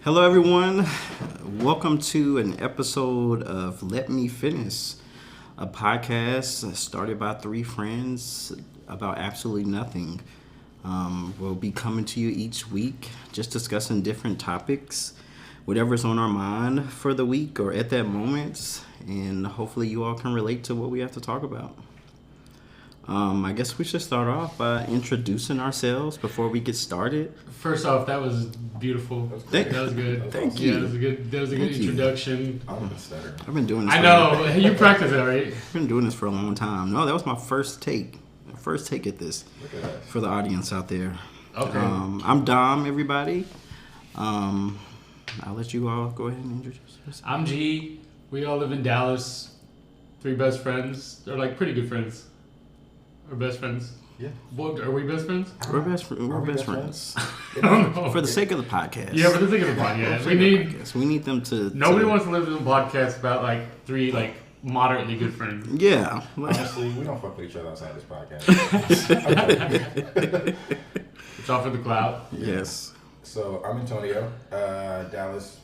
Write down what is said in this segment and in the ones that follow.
Hello, everyone. Welcome to an episode of Let Me Finish, a podcast started by three friends about absolutely nothing. We'll be coming to you each week, just discussing different topics, whatever's on our mind for the week or at that moment, and hopefully you all can relate to what we have to talk about. I guess we should start off by introducing ourselves before we get started. First off, that was beautiful. That was good. Thank you. Yeah, that was a good introduction. I've been doing this. I know. You practice that, right? I've been doing this for a long time. No, that was my first take. First take at this. Look at that. For the audience out there. Okay. I'm Dom, everybody. I'll let you all go ahead and introduce yourself. I'm G. We all live in Dallas. Three best friends. They're like pretty good friends. We're best friends. Yeah. What, are we best friends? We're best friends. I don't know. For the sake of the podcast. Yeah, for the sake of the podcast. We need them to... Nobody wants to live in a podcast about like three like moderately good friends. Yeah. Honestly, we don't fuck with each other outside this podcast. It's all for the clout. Yes. So I'm Antonio, Dallas.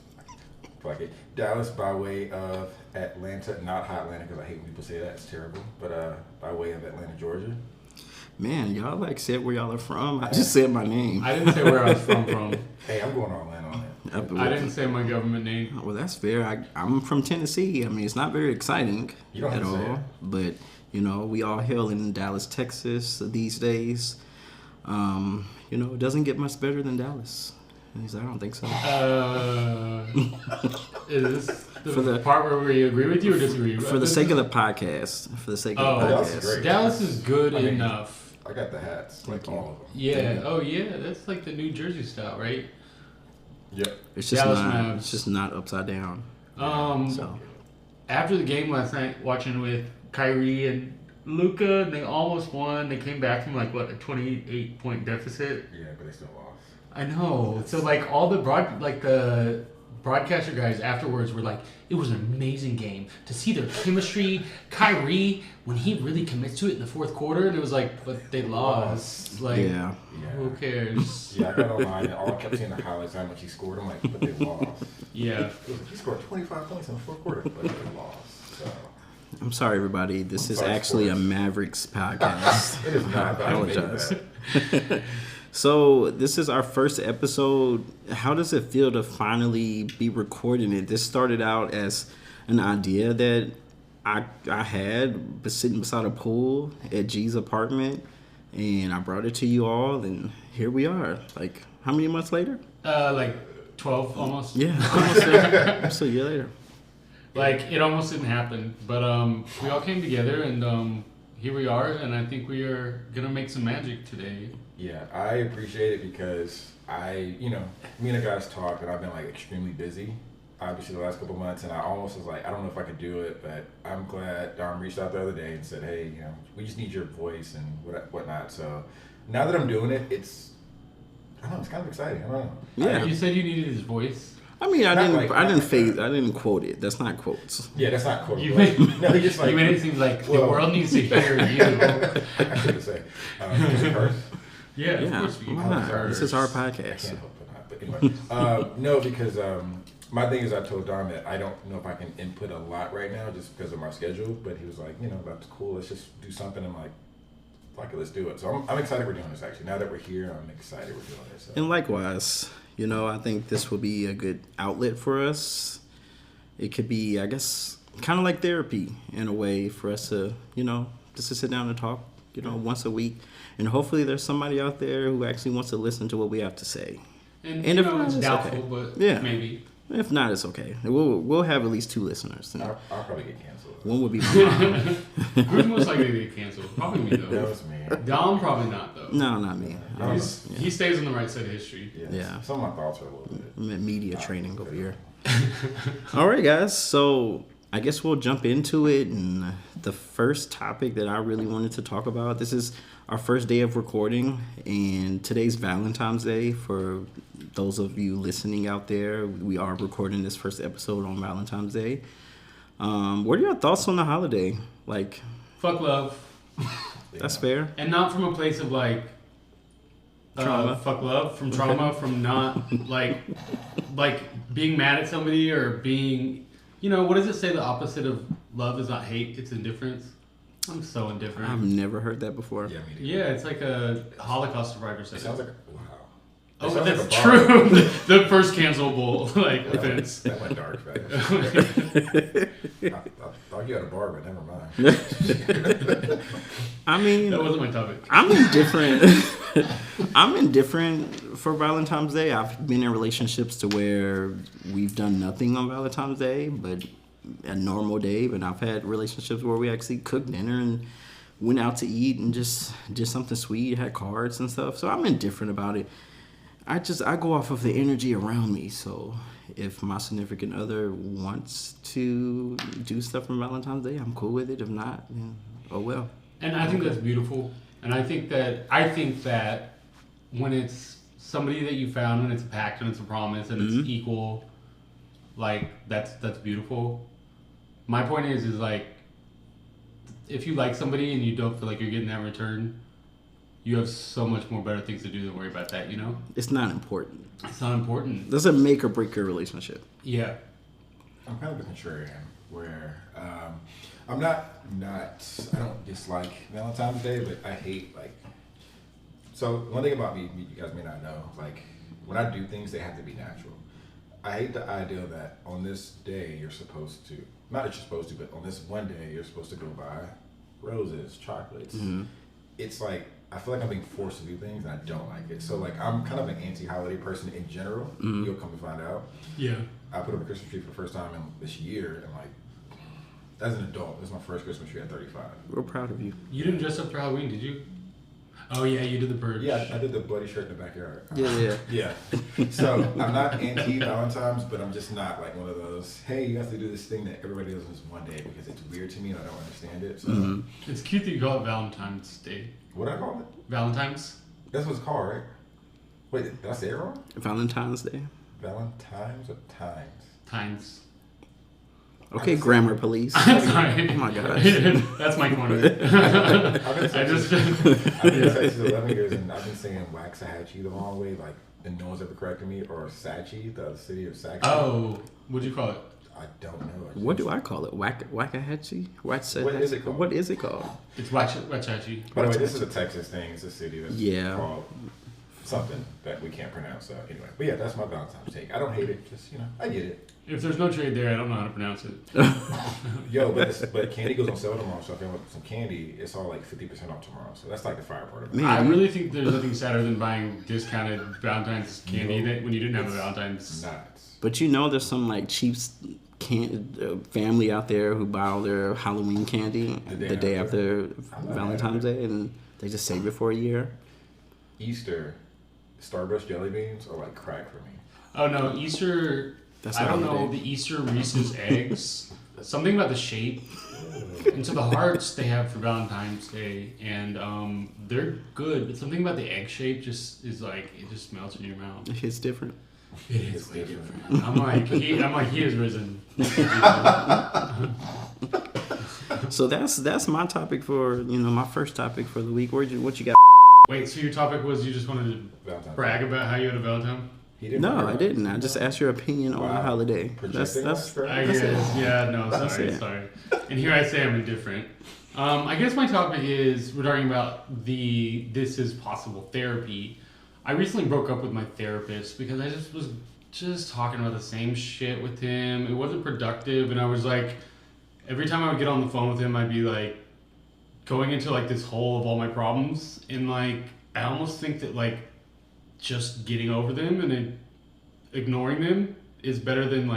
Fuck it. Dallas by way of Atlanta, not hot Atlanta because I hate when people say that. It's terrible. But by way of Atlanta, Georgia. Man, y'all like said where y'all are from. I just said my name. I didn't say where I was from. Hey, I'm going all in on that. I didn't say my government name. Well, that's fair. I'm from Tennessee. I mean, it's not very exciting You don't at have to say all. it. But, you know, we all hail in Dallas, Texas these days. You know, it doesn't get much better than Dallas. At least I don't think so. Is this the part where we agree with you or disagree? For the sake of the podcast. For the sake of the Dallas is podcast. great. Dallas is good enough. I got the hats, like all of them. Yeah. Oh, yeah. That's like the New Jersey style, right? Yep. It's just Dallas not. Mavs. It's just not upside down. So After the game last night, watching with Kyrie and Luka, they almost won. They came back from like what a 28-point deficit. Yeah, but they still lost. I know. So like all the broadcaster guys afterwards were like, it was an amazing game to see their chemistry. Kyrie, when he really commits to it in the fourth quarter, and it was like, but they lost. Like, yeah. who cares? Yeah, I got online and all I kept seeing the highlights how much he scored. I'm like, but they lost. Yeah. He scored 25 points in the fourth quarter, but they lost. So. I'm sorry, everybody. This is sorry, actually sports. a Mavericks podcast. It is not. I but I made apologize. that. So this is our first episode. How does it feel to finally be recording it? This started out as an idea that I had sitting beside a pool at G's apartment, and I brought it to you all, and here we are. Like, how many months later? Like 12 almost. Yeah, almost there. Almost a year later. Like it almost didn't happen, but we all came together and here we are, and I think we are gonna make some magic today. Yeah, I appreciate it because me and the guys talked, and I've been like extremely busy, obviously the last couple months, and I almost was like, I don't know if I could do it, but I'm glad Dom reached out the other day and said, hey, we just need your voice and whatnot. So now that I'm doing it, it's kind of exciting. I don't know. Yeah. You said you needed his voice. I mean, I Not didn't quote it. That's not quotes. Yeah, that's not cool. You made, No, he just like you made it seem like the well- world needs to hear you. I shouldn't say. Is it curse? Yeah, of Yeah, course we why I'm not? sorry. This is our I podcast. can't help it not. But anyway, no, because my thing is I told Don that I don't know if I can input a lot right now just because of my schedule. But he was like, that's cool. Let's just do something. I'm like, fuck it, let's do it. So I'm excited we're doing this. Actually, now that we're here, I'm excited we're doing this. So. And likewise, I think this will be a good outlet for us. It could be, I guess, kind of like therapy in a way for us to, just to sit down and talk, once a week. And hopefully there's somebody out there who actually wants to listen to what we have to say. And if it's not, it's doubtful, okay. but Yeah. maybe. If not, it's okay. We'll have at least 2 listeners. I'll probably get canceled. One would be my mom. Who's most likely to get canceled? Probably me, That though. was me. Dom, probably not, though. No, not me. He stays on the right side of history. Yeah. Some of my thoughts are a little bit. Media training over here. All right, guys. So I guess we'll jump into it. And the first topic that I really wanted to talk about, this is our first day of recording, and today's Valentine's Day. For those of you listening out there, we are recording this first episode on Valentine's Day. What are your thoughts on the holiday? Like, Fuck love. that's fair. And not from a place of like, Trauma. fuck love, from trauma, from not like being mad at somebody or being, what does it say? The opposite of love is not hate; it's indifference. I'm so indifferent. I've never heard that before. Yeah, me too. Yeah, it's like a Holocaust survivor said It it. sounds like wow. Oh, It sounds that's like a bar. true. The first cancelable offense. That went dark fast. I thought you had a bar, but never mind. I mean, That wasn't my topic. I'm indifferent. I'm indifferent for Valentine's Day. I've been in relationships to where we've done nothing on Valentine's Day, but a normal day. But I've had relationships where we actually cooked dinner and went out to eat and just did something sweet, had cards and stuff. So I'm indifferent about it. I go off of the energy around me. So if my significant other wants to do stuff on Valentine's Day, I'm cool with it. If not, then oh well. And I think that's beautiful. And I think that when it's somebody that you found and it's a pact and it's a promise and it's equal, like that's beautiful. My point is like, if you like somebody and you don't feel like you're getting that in return, you have so much more better things to do than worry about that, It's not important. It's not important. Doesn't make or break your relationship. Yeah. I'm kind of a contrarian where I'm not I don't dislike Valentine's Day, but I hate so one thing about me you guys may not know, when I do things, they have to be natural. I hate the idea that on this day you're supposed to, not that you're supposed to, but on this one day you're supposed to go buy roses, chocolates. It's like I feel like I'm being forced to do things and I don't like it. So I'm kind of an anti-holiday person in general. You'll come to find out. Yeah. I put up a Christmas tree for the first time in this year, and as an adult, this is my first Christmas tree at 35. We're proud of you. You didn't dress up for Halloween, did you? Oh yeah, you did the bird. Yeah, I did the bloody shirt in the backyard. Yeah. Yeah. So I'm not anti-Valentine's, but I'm just not one of those, hey, you have to do this thing that everybody does on this one day because it's weird to me and I don't understand it. So It's cute that you call it Valentine's Day. what do I call it? Valentine's? That's what it's called, right? Wait, did I say it wrong? Valentine's Day. Valentine's or Times? Times. Okay, grammar police. Sorry. Oh my gosh. That's my corner. I've been I saying just. I've been in Texas 11 years and I've been saying Waxahachie the wrong way, and no one's ever corrected me, or Sachi, the city of Sachi. Oh, what'd you call it? I don't know. What do I call it? Wackahatchee? What is it called? What is it called? It's Wachachi. By the way, this is a Texas thing. It's a city that's Yeah. called something that we can't pronounce. So anyway, but yeah, that's my Valentine's take. I don't hate it. Just I get it. If there's no trade there, I don't know how to pronounce it. Yo, but candy goes on sale tomorrow. So if you want some candy, it's all 50% off tomorrow. So that's the fire part of it. Man, I really think there's nothing sadder than buying discounted Valentine's candy when you didn't have a Valentine's. Nuts. But there's some cheap family out there who buy all their Halloween candy the day after Valentine's Day, and they just save it for a year. Easter, Starburst jelly beans are crack for me. Oh no, Easter. That's I don't not know holiday. the Easter Reese's eggs. Something about the shape. And so the hearts they have for Valentine's Day, and they're good. But something about the egg shape just is it just melts in your mouth. It's different. It is way different. I'm like he has risen. So that's my topic for my first topic for the week. What you got? Wait, so your topic was you just wanted to Valentine's brag Day. about how you had a Valentine? He didn't No, remember. I didn't. I just asked your opinion on the Wow. holiday. Projecting That's us, I That's guess. it. Yeah, no, That's sorry, it. sorry. And here I say I'm indifferent. I guess my topic is we're talking about this is possible therapy. I recently broke up with my therapist because I just was talking about the same shit with him. It wasn't productive, and I was every time I would get on the phone with him, I'd be going into this hole of all my problems, and I almost think that just getting over them and then ignoring them is better than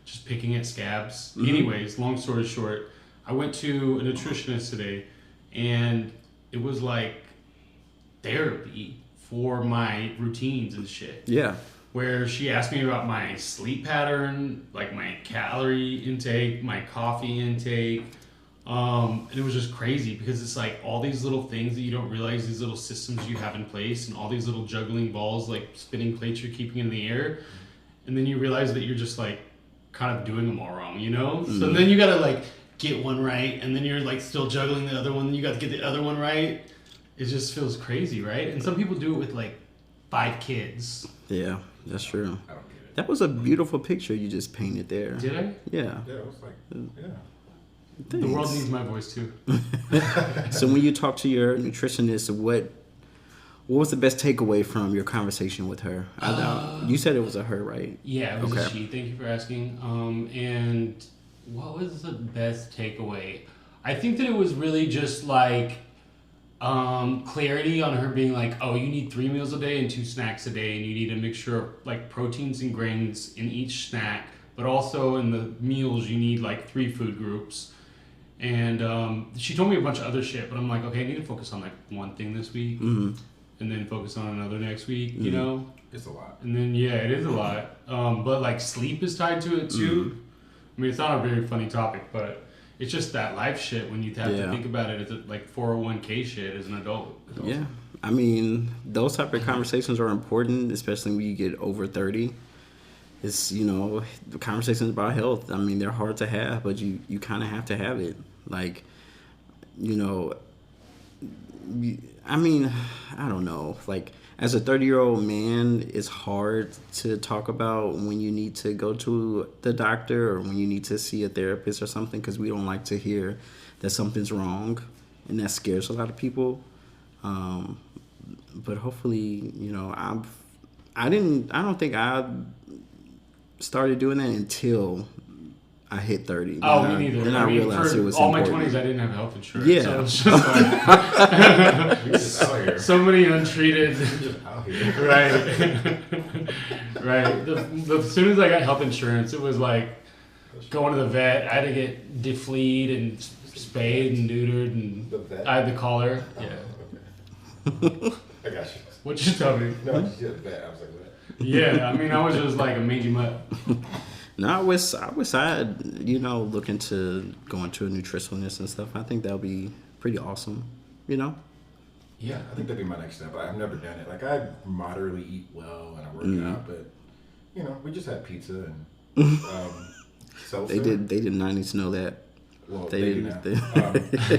just picking at scabs. Mm-hmm. Anyways, long story short, I went to a nutritionist today, and it was therapy for my routines and shit. Yeah. Where she asked me about my sleep pattern, my calorie intake, my coffee intake. And it was just crazy because it's all these little things that you don't realize, these little systems you have in place, and all these little juggling balls, spinning plates you're keeping in the air. And then you realize that you're just kind of doing them all wrong, So then you gotta get one right, and then you're still juggling the other one, and you got to get the other one right. It just feels crazy, right? And some people do it with 5 kids. Yeah, that's true. I don't get it. That was a beautiful picture you just painted there. Did I? Yeah. Yeah, it was like, yeah. The world Thanks. needs my voice too. So when you talk to your nutritionist, what was the best takeaway from your conversation with her? You said it was a her, right? Yeah, it was a Okay. she. Thank you for asking. And what was the best takeaway? I think that it was really just like clarity on her being like, oh, you need 3 meals a day and 2 snacks a day, and you need a mixture of like proteins and grains in each snack, but also in the meals you need like 3 food groups. And she told me a bunch of other shit, but I'm like, okay, I need to focus on like one thing this week, Mm-hmm. and then focus on another next week, you know? It's a lot. And then, yeah, it is a lot. But like sleep is tied to it too. I mean, it's not a very funny topic, but it's just that life shit when you have Yeah. to think about it as like 401k shit as an adult. Yeah. I mean, those type of conversations are important, especially when you get over 30. It's, the conversations about health, I mean, they're hard to have, but you kind of have to have it. Like, I mean, I don't know. Like, as a 30-year-old man, it's hard to talk about when you need to go to the doctor or when you need to see a therapist or something, because we don't like to hear that something's wrong, and that scares a lot of people. But hopefully, I don't think I started doing that until I hit 30. Oh, Then me neither. Then I mean, realized for it was all my important. 20s, I didn't have health insurance. Yeah. So it's just like, You're just out here. so many untreated. You're just out here. Right. Right. As soon as I got health insurance, it was like going to the vet. I had to get defleed and spayed and neutered, and The vet? I had the collar. Oh, Yeah. okay. I got you. What you tell me? No, you said vet. I was like, what? Yeah, I mean, I was just like a mangy mutt. No, I wish I'd, look into going to a nutritionist and stuff. I think that would be pretty awesome, Yeah, I think that'd be my next step. I've never done it. Like, I moderately eat well and I work out, but, we just had pizza and seltzer. They did not need to know that. Well, They they do didn't- now.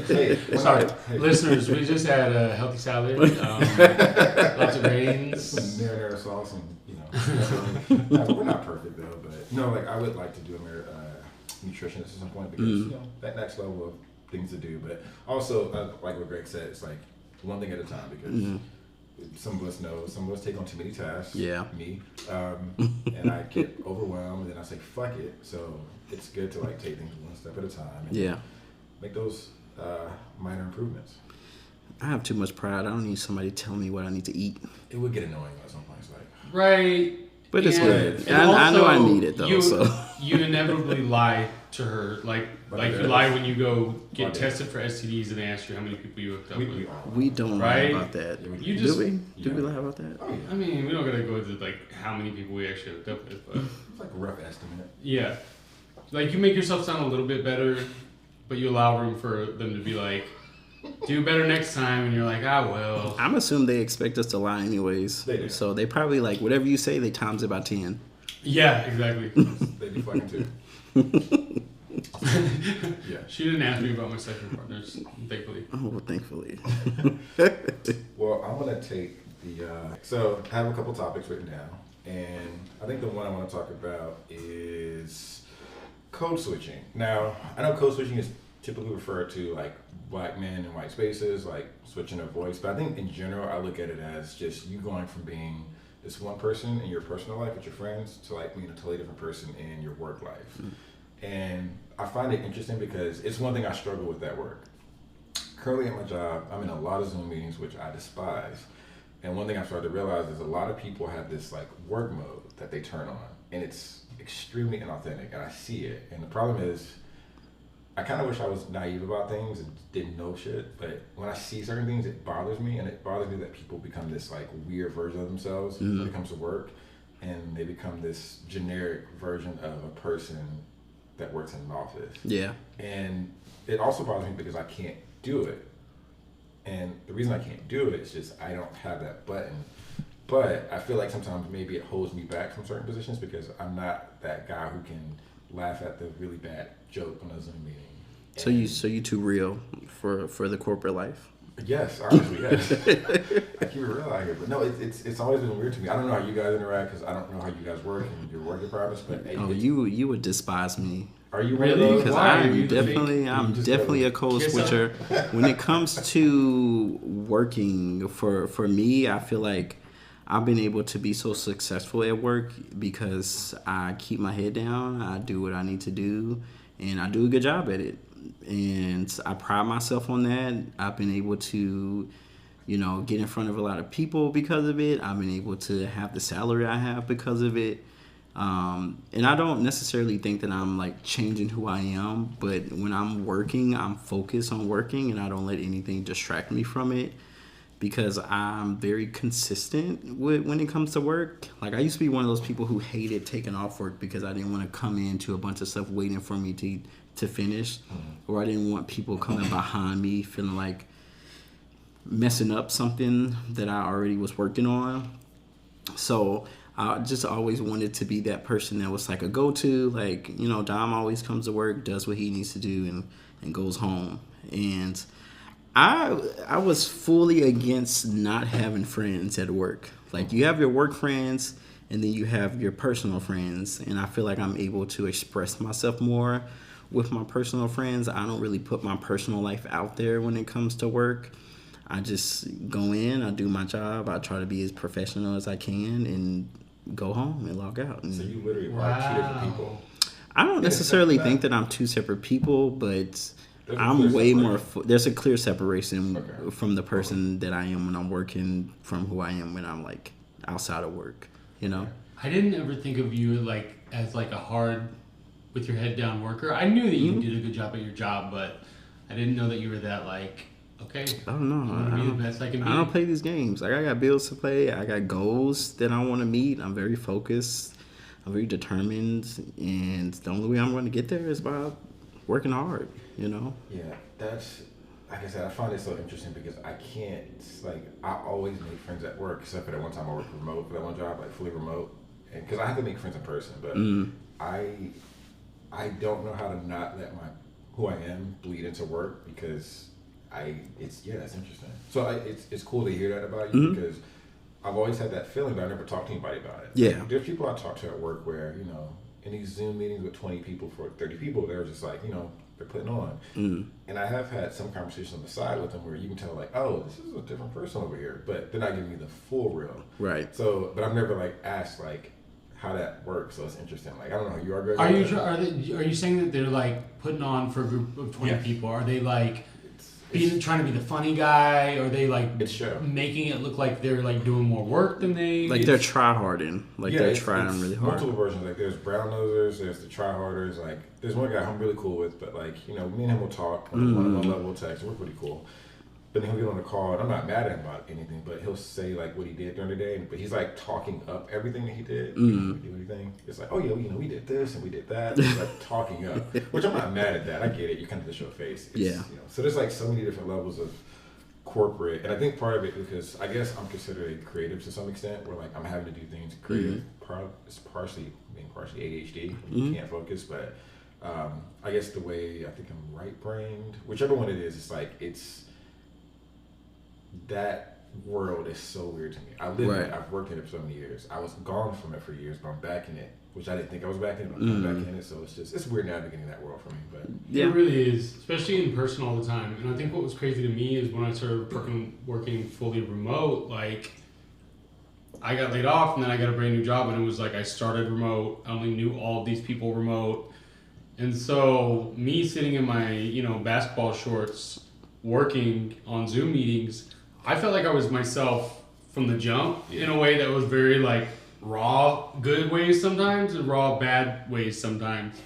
Hey, when Sorry, hey, listeners, we just had a healthy salad, lots of grains. some marinara sauce and, we're not perfect though, but no, like I would like to do a nutritionist at some point because that next level of things to do. But also, like what Greg said, it's like one thing at a time because some of us know some of us take on too many tasks. Yeah. Me, and I get overwhelmed, and then I say fuck it. So it's good to like take things one step at a time. And Yeah. make those minor improvements. I have too much pride. I don't need somebody telling me what I need to eat. It would get annoying at some point. It's like, Right. But it's good. and I know I also, need it, though, You, so. you inevitably lie to her, like you lie when you go get tested for STDs and they ask you how many people you hooked up we with. all. We don't Right? lie about that. You Do just- we? Do we yeah. lie about that? Oh yeah. I mean, we don't gotta go into like how many people we actually hooked up with, but It's like a rough estimate. yeah, like you make yourself sound a little bit better, but you allow room for them to be like, do better next time, and you're like, well. I'm assuming they expect us to lie anyways. They do. So they probably like whatever you say, they times it by 10. Yeah, exactly. They do fucking too. Yeah. She didn't ask me about my sexual partners, thankfully. Oh, well, thankfully. Well, I'm gonna take the. So I have a couple topics written down, and I think the one I want to talk about is code switching. Now, I know code switching is typically referred to like black men in white spaces, like switching their voice. But I think in general, I look at it as just you going from being this one person in your personal life with your friends to like being a totally different person in your work life. And I find it interesting because it's one thing I struggle with at work. Currently at my job, I'm in a lot of Zoom meetings, which I despise. And one thing I've started to realize is a lot of people have this like work mode that they turn on, and it's extremely inauthentic, and I see it. And the problem is, I kind of wish I was naive about things and didn't know shit, but when I see certain things, it bothers me, and it bothers me that people become this like weird version of themselves when it comes to work, and they become this generic version of a person that works in an office. Yeah. And it also bothers me because I can't do it. And the reason I can't do it is just I don't have that button. But I feel like sometimes maybe it holds me back from certain positions because I'm not that guy who can laugh at the really bad joke on a Zoom meeting. So you too real for the corporate life. Yes, honestly, yes. I keep it real out here, but no, it's always been weird to me. I don't know how you guys interact because I don't know how you guys work and your work environments. But Oh, you would despise me. are you one of Really? those? Because Why? Are I'm you the definitely, I'm just definitely go a code kiss switcher. When it comes to working, for me, I feel like I've been able to be so successful at work because I keep my head down, I do what I need to do, and I do a good job at it. And I pride myself on that. I've been able to, get in front of a lot of people because of it. I've been able to have the salary I have because of it. And I don't necessarily think that I'm like changing who I am, but when I'm working, I'm focused on working and I don't let anything distract me from it because I'm very consistent when it comes to work. Like I used to be one of those people who hated taking off work because I didn't want to come into a bunch of stuff waiting for me to finish, or I didn't want people coming behind me feeling like messing up something that I already was working on. So I just always wanted to be that person that was like a go-to, like, Dom always comes to work, does what he needs to do, and goes home. And I was fully against not having friends at work. Like, you have your work friends, and then you have your personal friends. And I feel like I'm able to express myself more with my personal friends. I don't really put my personal life out there when it comes to work. I just go in, I do my job, I try to be as professional as I can, and go home and log out. And So you literally are two different people. I don't necessarily think that I'm two separate people, but I'm way more. There's a clear separation from the person that I am when I'm working from who I am when I'm like outside of work. I didn't ever think of you like as like a hard, with your head down worker. I knew that you did a good job at your job, but I didn't know that you were that like, okay, I don't know. I'm gonna be the best I can be. I don't play these games. Like I got bills to pay. I got goals that I want to meet. I'm very focused. I'm very determined, and the only way I'm going to get there is by working hard. Yeah, that's like I said. I find it so interesting because I can't I always make friends at work, except for that one time I worked remote for that one job, like fully remote, and because I have to make friends in person, but I don't know how to not let who I am bleed into work because it's interesting. So it's cool to hear that about you because I've always had that feeling, but I never talked to anybody about it. Yeah. There's people I talk to at work where, in these Zoom meetings with 20 people for 30 people, they're just like, they're putting on. And I have had some conversations on the side with them where you can tell like, oh, this is a different person over here, but they're not giving me the full real. Right. So, but I've never asked how that works. So it's interesting. Like, I don't know how you are, Greg. Are you saying that they're like putting on for a group of 20 people? Are they like trying to be the funny guy? Or are they like making it look like they're like doing more work than they? Like they're try-harding. They're trying really hard. Multiple versions. Like there's brown nosers, there's the try-harders. Like there's one guy I'm really cool with, but me and him will talk on one-on-one level text. We're pretty cool. But then he'll get on the call, and I'm not mad at him about anything, but he'll say what he did during the day, but he's talking up everything that he did. We do anything. It's like, oh yeah, we did this and we did that. It's talking up, which I'm not mad at that. I get it. You kind of just show face. So there's so many different levels of corporate, and I think part of it because I guess I'm considered a creative to some extent, where I'm having to do things creative. It's partially ADHD. You can't focus, but I guess the way I think I'm right-brained, whichever one it is, it's that world is so weird to me. I live in it. I've worked in it for so many years. I was gone from it for years, but I'm back in it, which I didn't think I was back in it, but I'm back in it. So it's weird navigating that world for me. But it really is, especially in person all the time. And I think what was crazy to me is when I started working fully remote, I got laid off and then I got a brand new job, and it was I started remote. I only knew all of these people remote. And so me sitting in my, basketball shorts working on Zoom meetings, I felt like I was myself from the jump in a way that was very raw good ways sometimes and raw bad ways sometimes.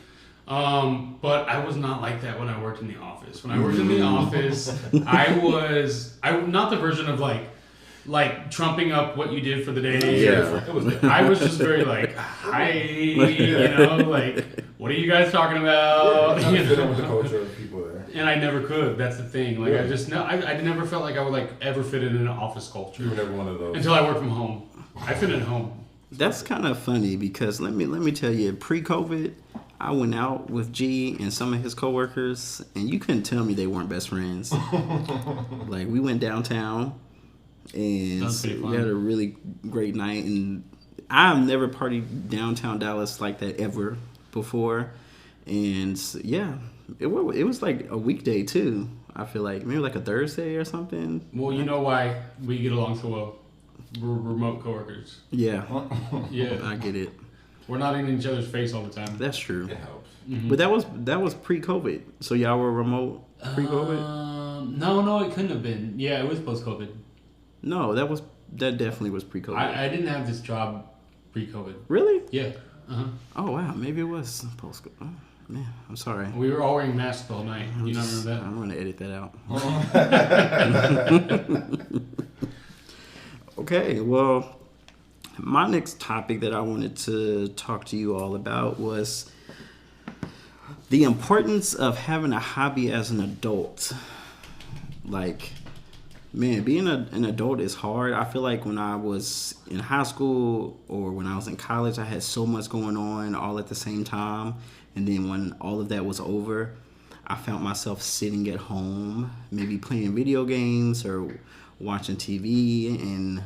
But I was not like that when I worked in the office. When I worked in the office, I was not the version of trumping up what you did for the day. I was just very hi, what are you guys talking about? I'm fit in with the culture of people there. And I never could. That's the thing. I never felt like I would ever fit in an office culture. You were never one of those. Until I worked from home. I fit at home. That's kind of funny because let me tell you, pre-COVID, I went out with G and some of his coworkers, and you couldn't tell me they weren't best friends. Like, we went downtown, and Sounds pretty fun. we had a really great night. And I've never partied downtown Dallas like that ever before. And yeah, it was like a weekday too. I feel like maybe like a Thursday or something. Well, you know why we get along so well. We're remote coworkers. Yeah, Yeah, I get it. we're not in each other's face all the time. That's true. It helps. But that was pre-COVID. So y'all were remote pre-COVID? No, it couldn't have been. Yeah, it was post-COVID. No, that definitely was pre-COVID. I didn't have this job pre-COVID. Really? Yeah. Oh wow, maybe it was post-COVID. Oh, man, I'm sorry. We were all wearing masks the whole night. You don't remember that? I'm gonna edit that out. Okay, well, my next topic that I wanted to talk to you all about was the importance of having a hobby as an adult. Like, man, being an adult is hard. I feel like when I was in high school or when I was in college, I had so much going on all at the same time. And then when all of that was over, I found myself sitting at home, maybe playing video games or watching TV. And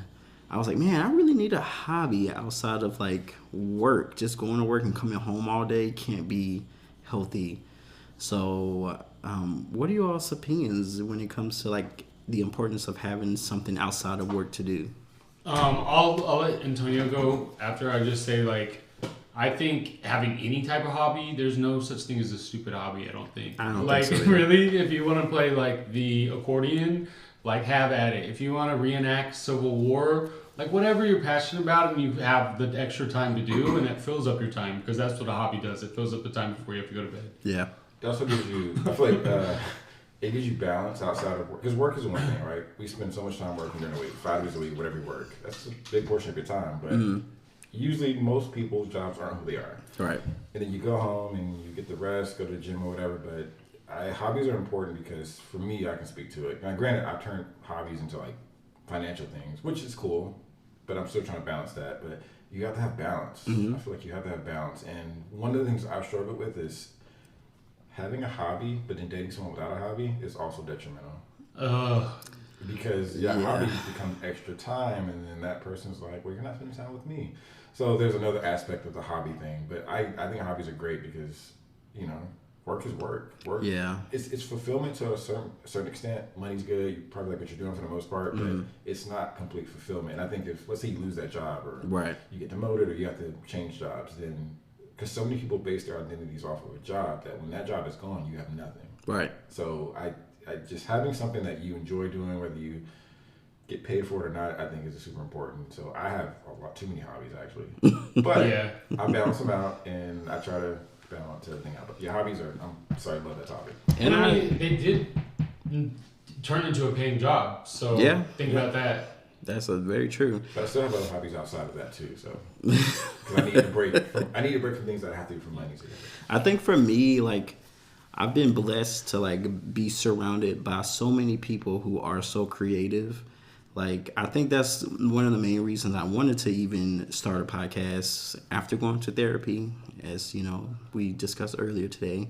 I was like, man, I really need a hobby outside of like work. Just going to work and coming home all day can't be healthy. So what are you all's opinions when it comes to like the importance of having something outside of work to do? I'll let Antonio go after. I just say, like, I think having any type of hobby, there's no such thing as a stupid hobby. I don't think. I don't like think so either. really, if you want to play like the accordion, like have at it. If you want to reenact Civil War, like whatever you're passionate about and you have the extra time to do, and it fills up your time, because that's what a hobby does. It fills up the time before you have to go to bed. Yeah. It also gives you, I feel like it gives you balance outside of work. Because work is one thing, right? We spend so much time working during the week, 5 days a week, whatever you work. That's a big portion of your time. But usually most people's jobs aren't who they are. Right. And then you go home and you get the rest, go to the gym or whatever. But hobbies are important because for me, I can speak to it. Now, granted, I've turned hobbies into like financial things, which is cool. But I'm still trying to balance that. But you have to have balance. I feel like you have to have balance. And one of the things I've struggled with is having a hobby, but then dating someone without a hobby is also detrimental. Because hobby becomes extra time, and then that person's like, well, you're not spending time with me. So there's another aspect of the hobby thing. But I think hobbies are great because, you know, work is work. Yeah. It's fulfillment to a certain extent. Money's good. You probably like what you're doing for the most part, but it's not complete fulfillment. And I think if, let's say you lose that job or Right. you get demoted or you have to change jobs, then because so many people base their identities off of a job that when that job is gone, you have nothing. Right. So I just having something that you enjoy doing, whether you get paid for it or not, I think is super important. So I have too many hobbies actually, but Yeah. I balance them out and I try to balance everything out. But your hobbies are, I'm sorry, I love that topic. And I mean, they did turn into a paying job. So Yeah. think about that. That's very true. But I still have other hobbies outside of that too. So 'cause I need a break. I need a break from things that I have to do for money. So I think for me, like, I've been blessed to like be surrounded by so many people who are so creative. Like, I think that's one of the main reasons I wanted to even start a podcast after going to therapy. As you know, we discussed earlier today,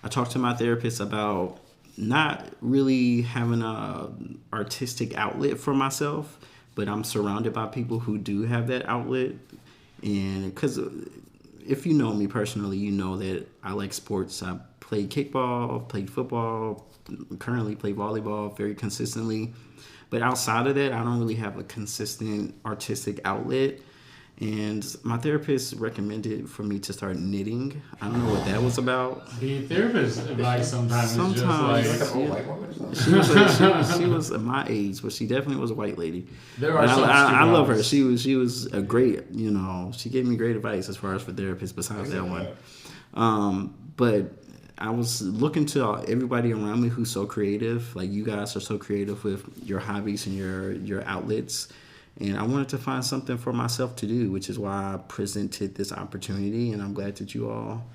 I talked to my therapist about not really having a artistic outlet for myself, but I'm surrounded by people who do have that outlet. And because if you know me personally, you know that I like sports. I played kickball, played football, currently play volleyball very consistently. But outside of that, I don't really have a consistent artistic outlet. And my therapist recommended for me to start knitting. I don't know what that was about. The therapist advice sometimes is just Sometimes. like, like an old white woman or something. She was my age, but she definitely was a white lady. there are And some I love her. students. She was a great, you know, she gave me great advice as far as for therapists besides that one. But I was looking to everybody around me who's so creative. Like, you guys are so creative with your hobbies and your outlets. And I wanted to find something for myself to do, which is why I presented this opportunity. And I'm glad that you all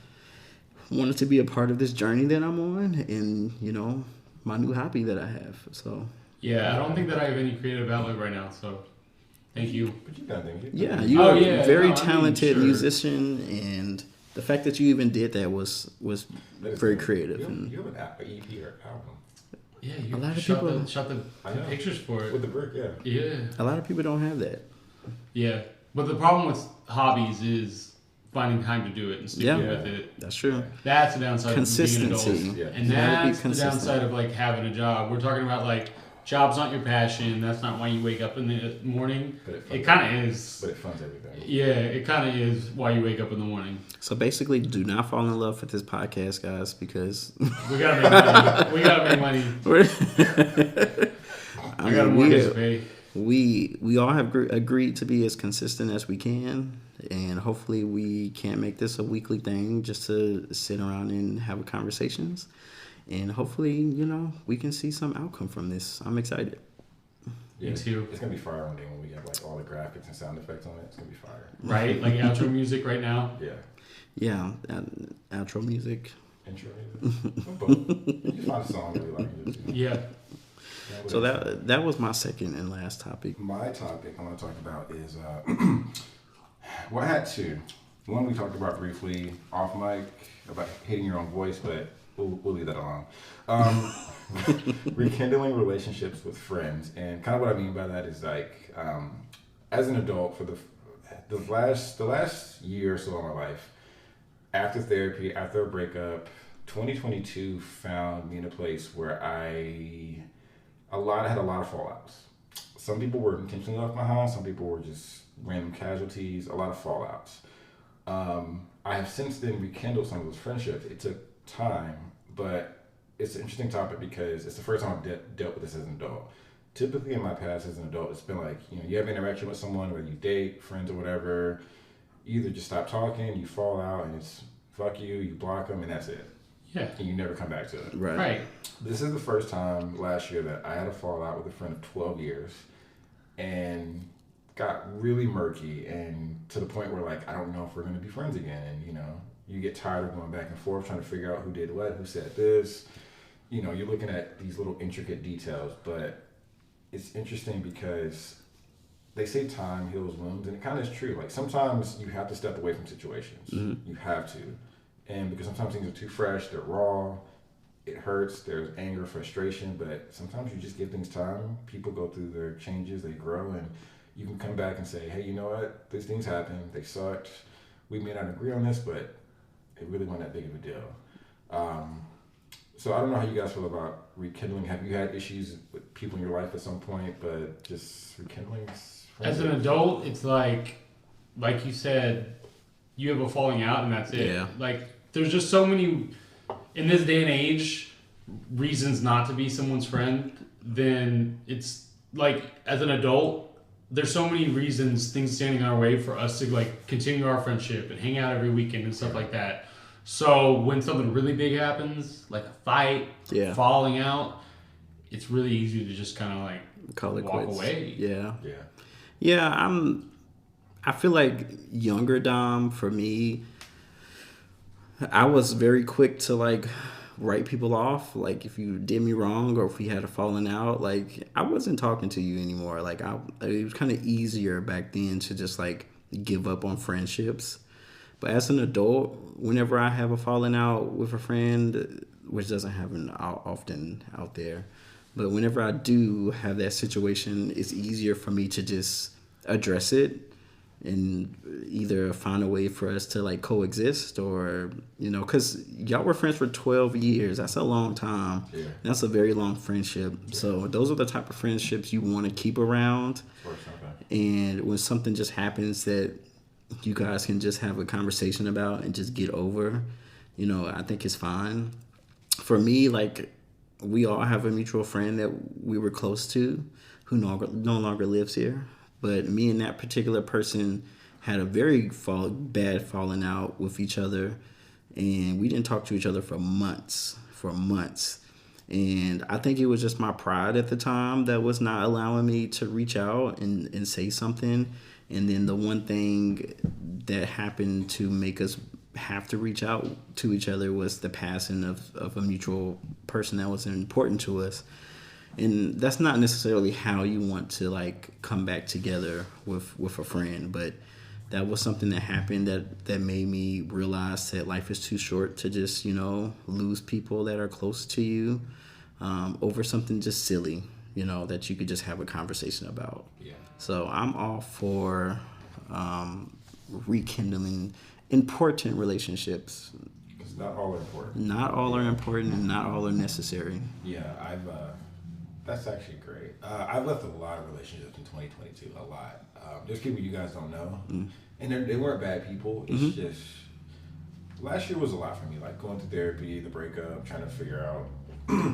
wanted to be a part of this journey that I'm on and, you know, my new hobby that I have. So, Yeah, I don't think that I have any creative outlet right now, so thank you. But you got things. yeah, you are a very I mean, talented sure. musician, and The fact that you even did that was That is very dope. creative. You have an EP or album Yeah, you A lot of shot people- the I know. pictures for it. with the brick, yeah. Yeah. A lot of people don't have that. Yeah. But the problem with hobbies is finding time to do it and sticking Yeah. with it. That's true. That's the downside of being an adult. Consistency. Yeah. And You gotta be that's the consistent. downside of like having a job. We're talking about like job's not your passion. That's not why you wake up in the morning. But It kind of is. But it funds everything. Yeah, it kind of is why you wake up in the morning. So basically, do not fall in love with this podcast, guys, because We gotta make money. We gotta make money. I We got a mean, mortgage to pay. we all have agreed to be as consistent as we can, and hopefully we can make this a weekly thing just to sit around and have conversations, and hopefully we can see some outcome from this. I'm excited. Yeah, too. It's gonna be fire one day when we have like all the graphics and sound effects on it. It's gonna be fire. Right? Like outro music right now. Yeah. Yeah, outro music. Intro music. Both. You find a song that we like. and just- Yeah. Yeah, So whatever. that was my second and last topic. My topic I want to talk about is well, I had two. One we talked about briefly off mic about hating your own voice, but we'll leave that alone. Rekindling relationships with friends, and kind of what I mean by that is like as an adult for the last year or so of my life, after therapy, after a breakup, 2022 found me in a place where I had a lot of fallouts. Some people were intentionally left behind. Some people were just random casualties. A lot of fallouts. I have since then rekindled some of those friendships. It took time, but it's an interesting topic because it's the first time I've dealt with this as an adult. Typically in my past as an adult, it's been like, you have interaction with someone, whether you date, friends, or whatever. You either just stop talking, you fall out, and it's fuck you, you block them, and that's it. Yeah. And you never come back to it. Right. This is the first time last year that I had a fallout with a friend of 12 years and got really murky and to the point where like I don't know if we're going to be friends again. And you get tired of going back and forth trying to figure out who did what, who said this. You're looking at these little intricate details, but it's interesting because they say time heals wounds, and it kind of is true. Like sometimes you have to step away from situations. Mm-hmm. You have to. And because sometimes things are too fresh, they're raw, it hurts, there's anger, frustration, but sometimes you just give things time. People go through their changes, they grow, and you can come back and say, hey, you know what? These things happen, they sucked. We may not agree on this, but it really wasn't that big of a deal. So I don't know how you guys feel about rekindling. Have you had issues with people in your life at some point, but just rekindling? As an adult, it's like you said, you have a falling out and that's it. Yeah. Like, there's just so many, in this day and age, reasons not to be someone's friend. Then it's like, as an adult, there's so many reasons, things standing in our way for us to like continue our friendship and hang out every weekend and stuff like that. So when something really big happens, like a fight, Yeah. falling out, it's really easy to just kind of like Call it walk quits. away. Yeah. Yeah. Yeah, I feel like younger Dom, for me, I was very quick to like write people off. Like if you did me wrong or if we had a falling out, like I wasn't talking to you anymore. Like it was kind of easier back then to just like give up on friendships. But as an adult, whenever I have a falling out with a friend, which doesn't happen often out there, but whenever I do have that situation, it's easier for me to just address it and either find a way for us to like coexist or, because y'all were friends for 12 years. That's a long time. Yeah. That's a very long friendship. So those are the type of friendships you want to keep around. And when something just happens that you guys can just have a conversation about and just get over, I think it's fine. For me, like, we all have a mutual friend that we were close to who no longer lives here. But me and that particular person had a very bad falling out with each other. And we didn't talk to each other for months. And I think it was just my pride at the time that was not allowing me to reach out and say something. And then the one thing that happened to make us have to reach out to each other was the passing of a mutual person that was important to us. And that's not necessarily how you want to like come back together with a friend, but that was something that happened that made me realize that life is too short to just, lose people that are close to you over something just silly, that you could just have a conversation about. Yeah. So I'm all for rekindling important relationships. Because not all are important. Not all are important and not all are necessary. Yeah, that's actually great. I've left a lot of relationships in 2022, a lot. There's people you guys don't know, and they weren't bad people. It's just, last year was a lot for me, like going to therapy, the breakup, trying to figure out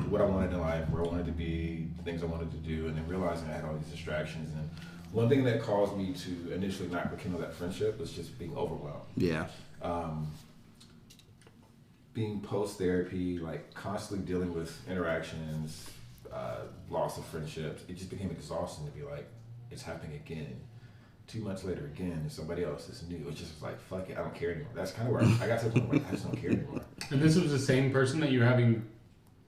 what I wanted in life, where I wanted to be, the things I wanted to do, and then realizing I had all these distractions. And one thing that caused me to initially not rekindle that friendship was just being overwhelmed. Yeah. Being post-therapy, like constantly dealing with interactions, loss of friendships, it just became exhausting to be like, it's happening again. 2 months later again, and somebody else is new. It's just like, fuck it, I don't care anymore. That's kind of where I got to the point where I just don't care anymore. And this was the same person that you're having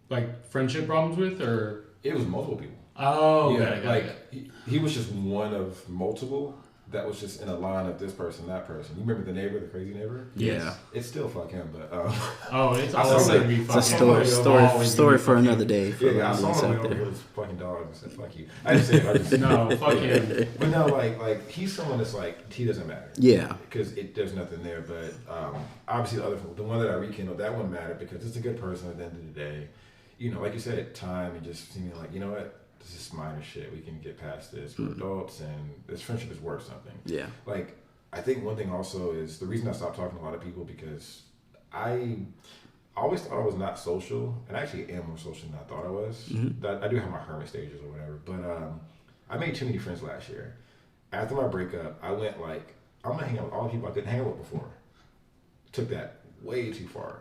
like friendship problems with, or It was multiple people. oh, Yeah, okay, got like it. he was just one of multiple that was just in a line of this person, that person. You remember the neighbor, the crazy neighbor? Yeah. It's still fuck him, but Oh, it's I always saw gonna that- be It's a fucking. story for another day for yeah, I the saw audience him out over there. his fucking dog and said, "Fuck you." I just said, I just No, fuck him. But no, like he's someone that's like he doesn't matter. Yeah. Because there's nothing there. But obviously the one that I rekindled, that one mattered because it's a good person at the end of the day. Like you said, time and just seeming like, you know what, this is minor shit. We can get past this. We're adults, and this friendship is worth something. Yeah. Like, I think one thing also is the reason I stopped talking to a lot of people because I always thought I was not social, and I actually am more social than I thought I was. That I do have my hermit stages or whatever, but I made too many friends last year. After my breakup, I went like, I'm gonna hang out with all the people I couldn't hang out with before. Took that way too far.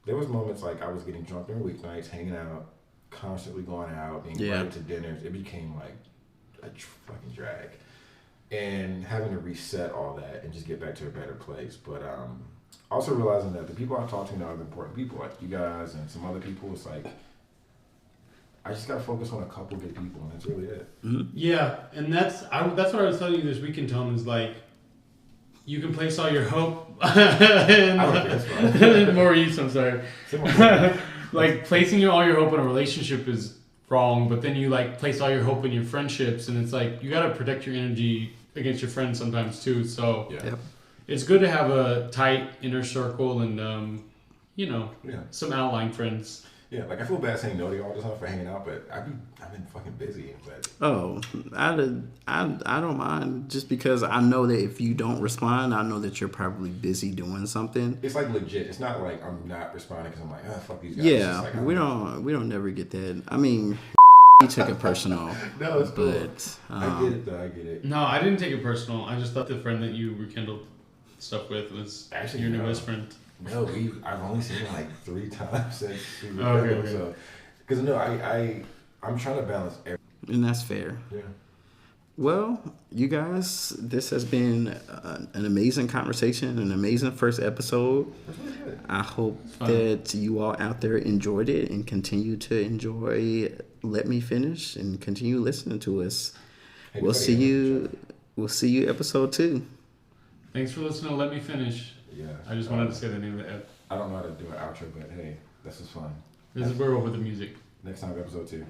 There was moments like I was getting drunk during weeknights, hanging out, constantly going out, being invited to dinners. It became like a fucking drag. And having to reset all that and just get back to a better place. But also realizing that the people I talk to now are the important people, like you guys and some other people. It's like, I just gotta focus on a couple good people, and that's really it. Yeah, and that's what I was telling you this weekend, Tom, is like, you can place all your hope in I don't care, that's fine. Maurice, I'm sorry. Similar. Like, placing all your hope in a relationship is wrong, but then you like place all your hope in your friendships, and it's like you gotta protect your energy against your friends sometimes too. So Yeah. Yep. it's good to have a tight inner circle and Yeah. some outline friends. Yeah, like I feel bad saying no to y'all just now for hanging out, but I've been fucking busy. But Oh, I don't mind just because I know that if you don't respond, I know that you're probably busy doing something. it's like legit. It's not like I'm not responding because I'm like, fuck these guys. Yeah, It's just like, we don't never get that. I mean, he took it personal, No, it's cool. but I get it though. I get it. No, I didn't take it personal. I just thought the friend that you rekindled stuff with was Actually, your no. newest friend. No, I've only seen him like 3 times since we were Okay. So, because no, I'm trying to balance everything. and that's fair. Yeah. Well, you guys, this has been an amazing conversation, an amazing first episode. That's really good. I hope fun. that you all out there enjoyed it and continue to enjoy Let Me Finish and continue listening to us. Hey, We'll buddy, see you. We'll see you episode 2. Thanks for listening to Let Me Finish. Yeah. I just wanted to say the name of the ep. I don't know how to do an outro, but hey, this is fun. This is where we're over the music. Next time, episode 2.